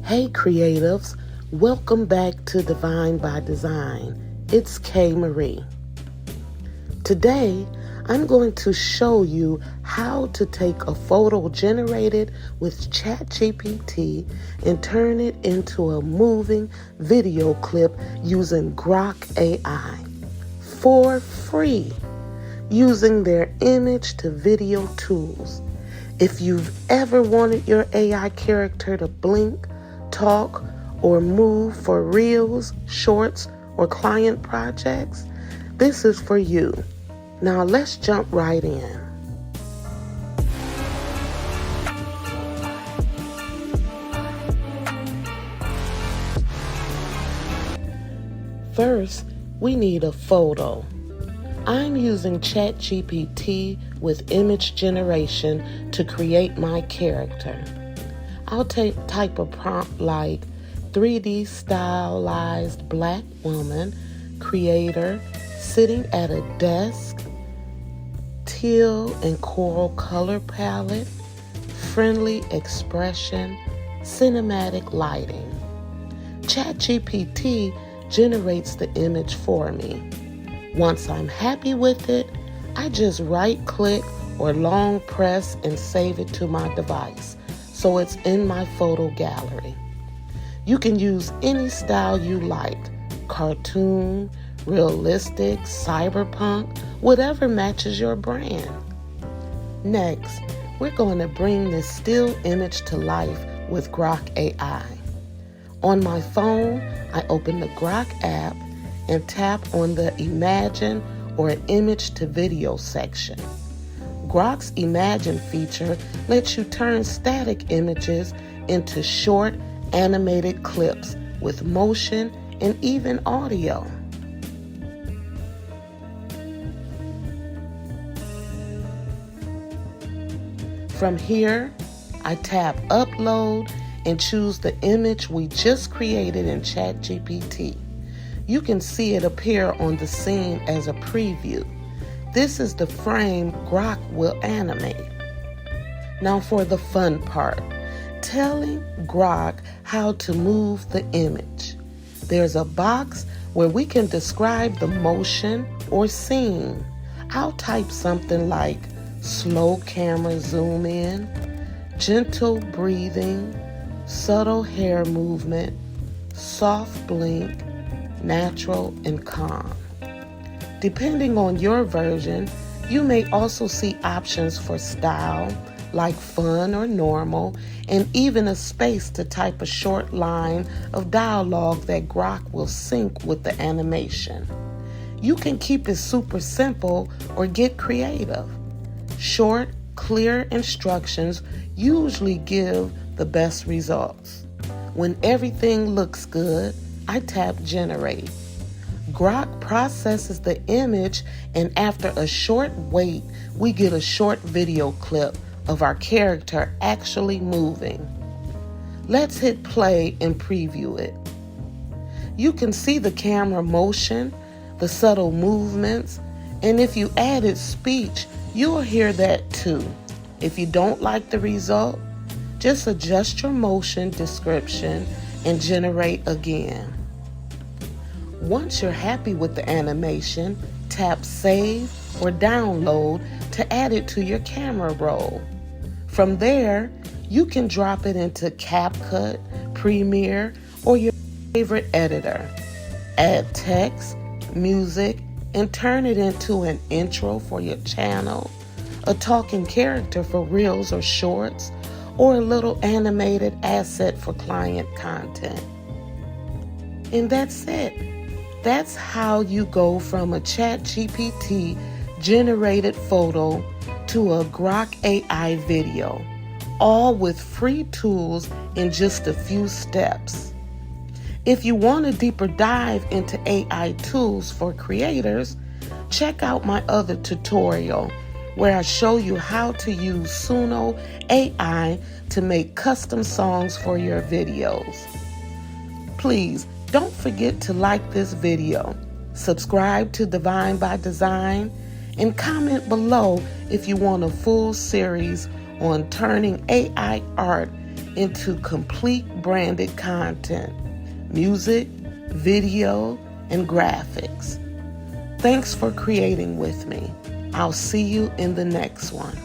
Hey creatives, welcome back to Divine by Design. It's K. Marie. Today, I'm going to show you how to take a photo generated with ChatGPT and turn it into a moving video clip using Grok AI for free using their image to video tools. If you've ever wanted your AI character to blink, talk, or move for reels, shorts, or client projects, this is for you. Now let's jump right in. First, we need a photo. I'm using ChatGPT with image generation to create my character. I'll type a prompt like 3D stylized black woman, creator, sitting at a desk, teal and coral color palette, friendly expression, cinematic lighting. ChatGPT generates the image for me. Once I'm happy with it, I just right-click or long press and save it to my device, so it's in my photo gallery. You can use any style you like, cartoon, realistic, cyberpunk, whatever matches your brand. Next, we're going to bring this still image to life with Grok AI. On my phone, I open the Grok app and tap on the Imagine or Image to Video section. Grok's Imagine feature lets you turn static images into short animated clips with motion and even audio. From here, I tap Upload and choose the image we just created in ChatGPT. You can see it appear on the scene as a preview. This is the frame Grok will animate. Now for the fun part, telling Grok how to move the image. There's a box where we can describe the motion or scene. I'll type something like slow camera zoom in, gentle breathing, subtle hair movement, soft blink, natural and calm. Depending on your version, you may also see options for style, like fun or normal, and even a space to type a short line of dialogue that Grok will sync with the animation. You can keep it super simple or get creative. Short, clear instructions usually give the best results. When everything looks good, I tap Generate. Grok processes the image, and after a short wait, we get a short video clip of our character actually moving. Let's hit play and preview it. You can see the camera motion, the subtle movements, and if you added speech, you'll hear that too. If you don't like the result, just adjust your motion description and generate again. Once you're happy with the animation, tap Save or Download to add it to your camera roll. From there, you can drop it into CapCut, Premiere, or your favorite editor. Add text, music, and turn it into an intro for your channel, a talking character for reels or shorts, or a little animated asset for client content. And that's it. That's how you go from a ChatGPT generated photo to a Grok AI video, all with free tools in just a few steps. If you want a deeper dive into AI tools for creators, check out my other tutorial where I show you how to use Suno AI to make custom songs for your videos. Please don't forget to like this video, subscribe to Divine by Design, and comment below if you want a full series on turning AI art into complete branded content, music, video, and graphics. Thanks for creating with me. I'll see you in the next one.